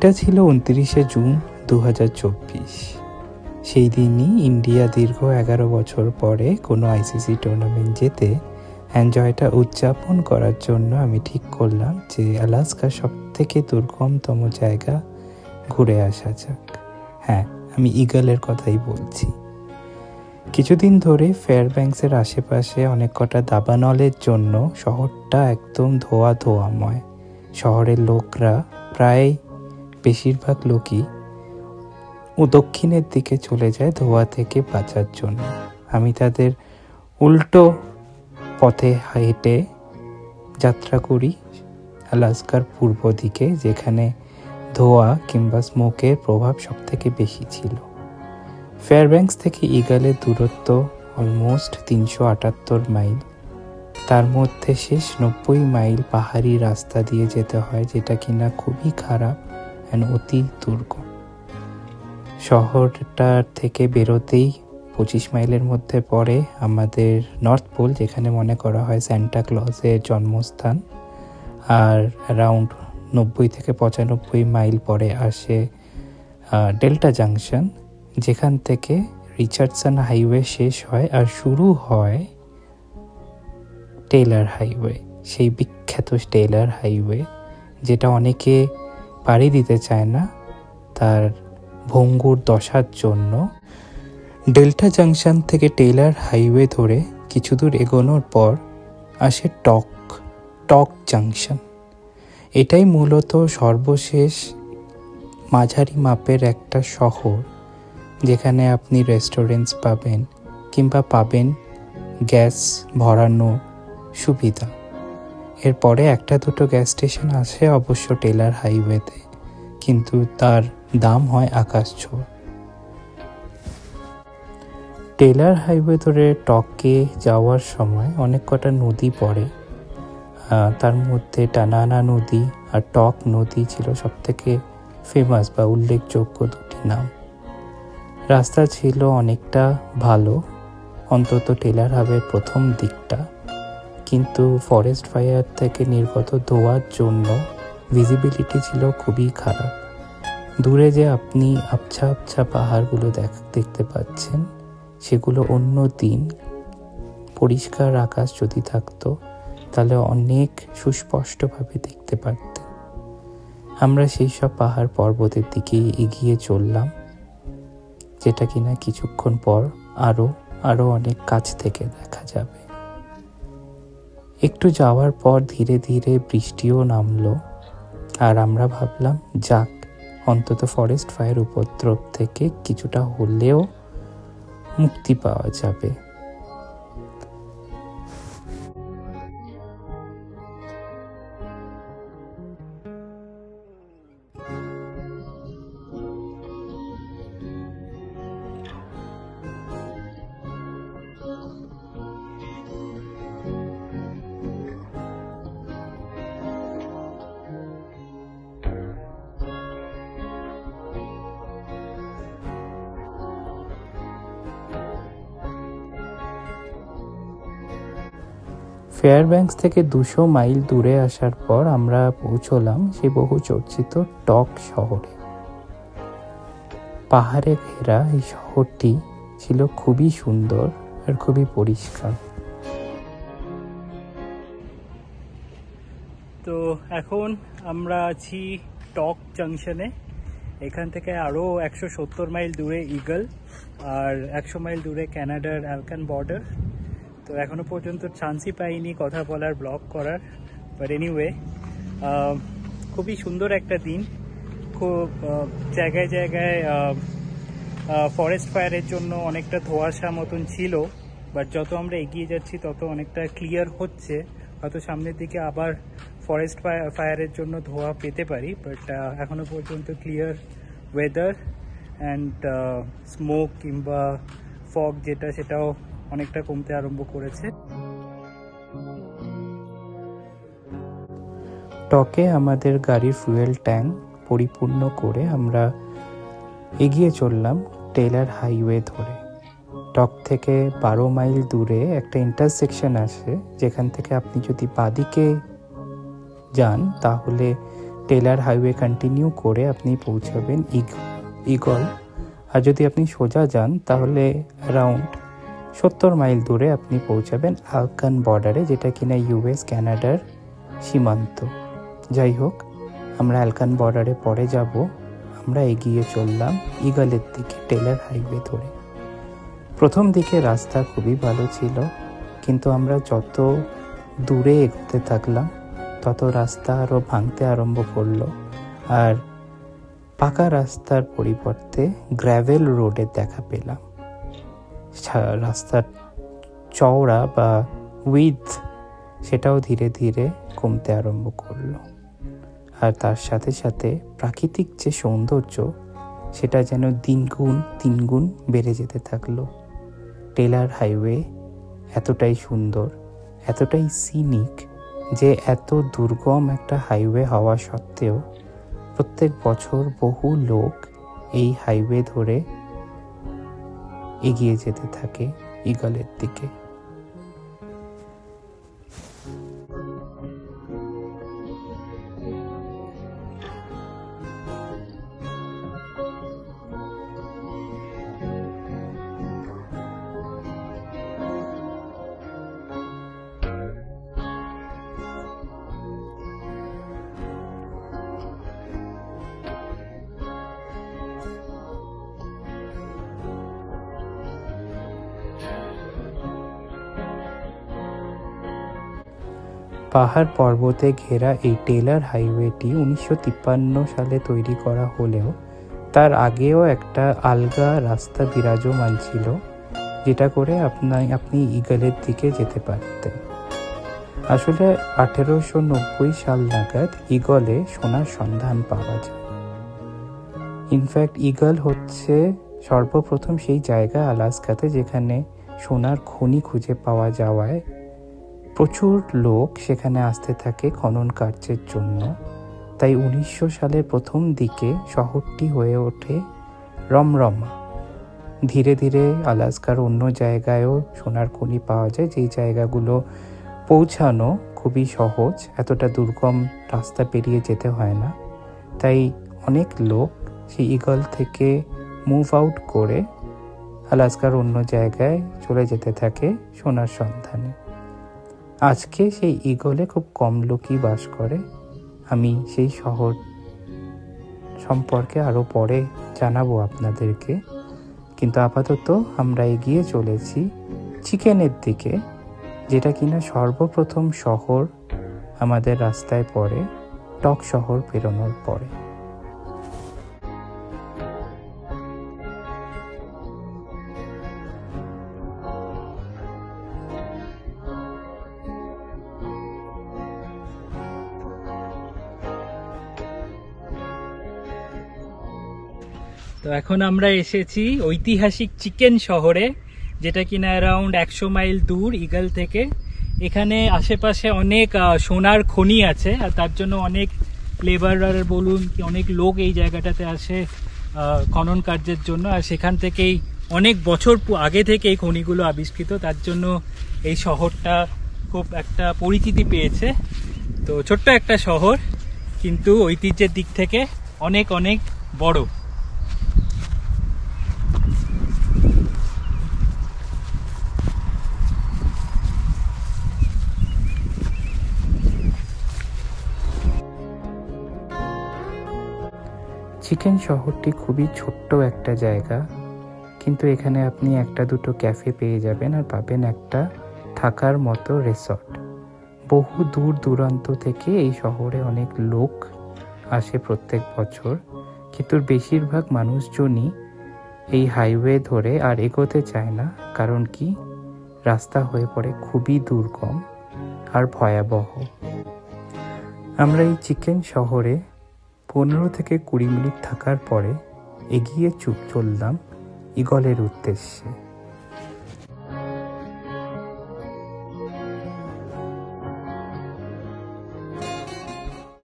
দিনটা ছিল 29শে জুন 2024। সেই দিনই ইন্ডিয়া দীর্ঘ 11 বছর পরে কোনো আইসিসি টুর্নামেন্ট জেতে এনজয়টা উদযাপন করার জন্য আমি ঠিক করলাম যে আলাস্কার সবথেকে দুর্গমতম জায়গা ঘুরে আসা যাক। হ্যাঁ, আমি ঈগলের কথাই বলছি। কিছুদিন ধরে ফেয়ারব্যাঙ্কসের আশেপাশে অনেক কটা দাবানলের জন্য শহরটা একদম ধোঁয়াময়। শহরের লোকরা প্রায় বেশিরভাগ লোকই দক্ষিণের দিকে চলে যায় ধোঁয়া থেকে বাঁচার জন্য। আমি তাদের উল্টো পথে হেঁটে যাত্রা করি আলাস্কার পূর্ব দিকে, যেখানে ধোঁয়া কিংবা স্মোকের প্রভাব সব থেকে বেশি ছিল। ফেয়ারব্যাঙ্কস থেকে ঈগলের দূরত্ব অলমোস্ট 378 মাইল। তার মধ্যে শেষ 90 মাইল পাহাড়ি রাস্তা দিয়ে যেতে হয়, যেটা কিনা খুবই খারাপ অ্যান্ড অতি দুর্গম। শহরটার থেকে বেরোতেই 25 মাইলের মধ্যে পড়ে আমাদের নর্থ পোল, যেখানে মনে করা হয় সান্টা ক্লজের জন্মস্থান। আর অ্যারাউন্ড 90 থেকে 95 মাইল পরে আসে ডেল্টা জাংশন, যেখান থেকে রিচার্ডসন হাইওয়ে শেষ হয় আর শুরু হয় টেইলার হাইওয়ে, সেই বিখ্যাত টেইলার হাইওয়ে, যেটা অনেকে পাড়ি দিতে চায় না তার ভঙ্গুর দশার জন্য। ডেল্টা জাংশন থেকে টেইলার হাইওয়ে ধরে কিছু দূর এগোনোর পর আসে টক জাংশন। এটাই মূলত সর্বশেষ মাঝারি মাপের একটা শহর, যেখানে আপনি রেস্টুরেন্টস পাবেন কিংবা পাবেন গ্যাস ভরানোর সুবিধা। এরপরে একটা দুটো গ্যাস স্টেশন আছে অবশ্য টেইলার হাইওয়েতে, কিন্তু তার দাম হয় আকাশ ছোঁয়া। টেইলার হাইওয়ে ধরে টকে যাওয়ার সময় অনেক কটা নদী পড়ে। তার মধ্যে টানানা নদী আর টক নদী ছিল সবথেকে ফেমাস বা উল্লেখযোগ্য দুটি নাম। রাস্তা ছিল অনেকটা ভালো, অন্তত টেইলার হাইওয়ের প্রথম দিকটা, কিন্তু ফরেস্ট ফায়ার থেকে নির্গত ধোঁয়ার জন্য ভিজিবিলিটি ছিল খুবই খারাপ। দূরে যে আপনি আবছা পাহাড়গুলো দেখতে পাচ্ছেন, সেগুলো অন্য দিন পরিষ্কার আকাশ যদি থাকতো তাহলে অনেক সুস্পষ্টভাবে দেখতে পারতেন। আমরা সেই সব পাহাড় পর্বতের দিকে এগিয়ে চললাম, যেটা কিনা কিছুক্ষণ পর আরো অনেক কাছ থেকে দেখা যাবে। একটু যাওয়ার পর ধীরে ধীরে বৃষ্টিও নামলো, আর আমরা ভাবলাম যাক, অন্তত ফরেস্ট ফায়ার উপদ্রব থেকে কিছুটা হলেও মুক্তি পাওয়া যাবে। ফেয়ারব্যাঙ্কস থেকে 200 মাইল দূরে আসার পর আমরা পৌঁছলাম সেই বহু চর্চিত টক শহরে। পাহাড়ে ঘেরা এই শহরটি ছিল খুবই সুন্দর আর খুবই পরিষ্কার। তো এখন আমরা আছি টক জাংশনে। এখান থেকে আরও 170 মাইল দূরে ঈগল, আর 100 মাইল দূরে কানাডার অ্যালকান বর্ডার। তো এখনো পর্যন্ত চান্সই পাইনি কথা বলার, ব্লগ করার, বাট এনিওয়ে খুবই সুন্দর একটা দিন। খুব জায়গায় জায়গায় ফরেস্ট ফায়ারের জন্য অনেকটা ধোঁয়াশা মতন ছিল, বাট যত আমরা এগিয়ে যাচ্ছি তত অনেকটা ক্লিয়ার হচ্ছে। হয়তো সামনের দিকে আবার ফরেস্ট ফায়ারের জন্য ধোঁয়া পেতে পারি, বাট এখনো পর্যন্ত ক্লিয়ার ওয়েদার অ্যান্ড স্মোক কিংবা ফগ সেটাও অনেকটা কমতে আরম্ভ করেছে। টকে আমাদের গাড়ির ফুয়েল ট্যাঙ্ক পরিপূর্ণ করে আমরা এগিয়ে চললাম টেইলার হাইওয়ে ধরে। টক থেকে 12 মাইল দূরে একটা ইন্টারসেকশন আছে, যেখান থেকে আপনি যদি বাদিকে যান তাহলে টেলার হাইওয়ে কন্টিনিউ করে আপনি পৌঁছাবেন ইগল। আর যদি আপনি সোজা যান তাহলে অ্যারাউন্ড 70 মাইল দূরে আপনি পৌঁছাবেন আলকান বর্ডারে, যেটা কিনা US কানাডার সীমান্ত। যাই হোক, আমরা আলকান বর্ডারে পরে যাব। আমরা এগিয়ে চললাম ইগলের দিকে টেলার হাইওয়ে ধরে। প্রথম দিকে রাস্তা খুবই ভালো ছিল, কিন্তু আমরা যত দূরে এগোতে থাকলাম তত রাস্তা আরও ভাঙতে আরম্ভ করলো, আর পাকা রাস্তার পরিবর্তে গ্র্যাভেল রোডের দেখা পেলাম। রাস্তার চওড়া বা উইডথ সেটাও ধীরে ধীরে কমতে আরম্ভ করলো, আর তার সাথে সাথে প্রাকৃতিক যে সৌন্দর্য সেটা যেন তিনগুণ বেড়ে যেতে থাকলো। টেলার হাইওয়ে এতটাই সুন্দর, এতটাই সিনিক যে এত দুর্গম একটা হাইওয়ে হওয়া সত্ত্বেও প্রত্যেক বছর বহু লোক এই হাইওয়ে ধরে এগিয়ে যেতে থাকে ইগলের দিকে। পাহাড় পর্বতে ঘেরা এই টেলার হাইওয়েটি 1953 সালে তৈরি করা হলেও তার আগেও একটা আলগা রাস্তা বিরাজমান ছিল, যেটা করে আপনি ইগলের দিকে যেতে পারতেন। আসলে 1890 সাল নাগাদ ইগলে সোনার সন্ধান পাওয়া যায়। ইনফ্যাক্ট ইগল হচ্ছে সর্বপ্রথম সেই জায়গা আলাস্কাতে যেখানে সোনার খনি খুঁজে পাওয়া যাওয়ায় প্রচুর লোক সেখানে আসতে থাকে খনন কার্যের জন্য। তাই 1900 সালের প্রথম দিকে শহরটি হয়ে ওঠে রমরমা। ধীরে ধীরে আলাস্কার অন্য জায়গায়ও সোনার খনি পাওয়া যায়, যেই জায়গাগুলো পৌঁছানো খুবই সহজ, এতটা দুর্গম রাস্তা পেরিয়ে যেতে হয় না। তাই অনেক লোক সেই ইগল থেকে মুভ আউট করে আলাস্কার অন্য জায়গায় চলে যেতে থাকে সোনার সন্ধানে। আজকে সেই ইগলে খুব কম লোকই বাস করে। আমি সেই শহর সম্পর্কে আরও পরে জানাবো আপনাদেরকে, কিন্তু আপাতত আমরা এগিয়ে চলেছি চিকেনের দিকে, যেটা কিনা সর্বপ্রথম শহর আমাদের রাস্তায় পড়ে টক শহর পেরোনোর পরে। তো এখন আমরা এসেছি ঐতিহাসিক চিকেন শহরে, যেটা কিনা অ্যারাউন্ড 100 মাইল দূর ইগল থেকে। এখানে আশেপাশে অনেক সোনার খনি আছে, আর তার জন্য অনেক লেবারার বলুন কি অনেক লোক এই জায়গাটাতে আসে খনন কার্যের জন্য। আর সেখান থেকেই অনেক বছর আগে থেকে এই খনিগুলো আবিষ্কৃত, তার জন্য এই শহরটা খুব একটা পরিচিতি পেয়েছে। তো ছোট্ট একটা শহর, কিন্তু ঐতিহ্যের দিক থেকে অনেক অনেক বড়। চিকেন শহরটি খুবই ছোট্ট একটা জায়গা, কিন্তু এখানে আপনি একটা দুটো ক্যাফে পেয়ে যাবেন, আর পাবেন একটা থাকার মতো রিসর্ট। বহু দূর দূরান্ত থেকে এই শহরে অনেক লোক আসে প্রত্যেক বছর, কিন্তু বেশিরভাগ মানুষজনই এই হাইওয়ে ধরে আর এগোতে চায় না। কারণ কি, রাস্তা হয়ে পড়ে খুবই দুর্গম আর ভয়াবহ। আমরা এই চিকেন শহরে 15 থেকে 20 মিনিট থাকার পরে এগিয়ে চললাম ইগলের উদ্দেশ্যে।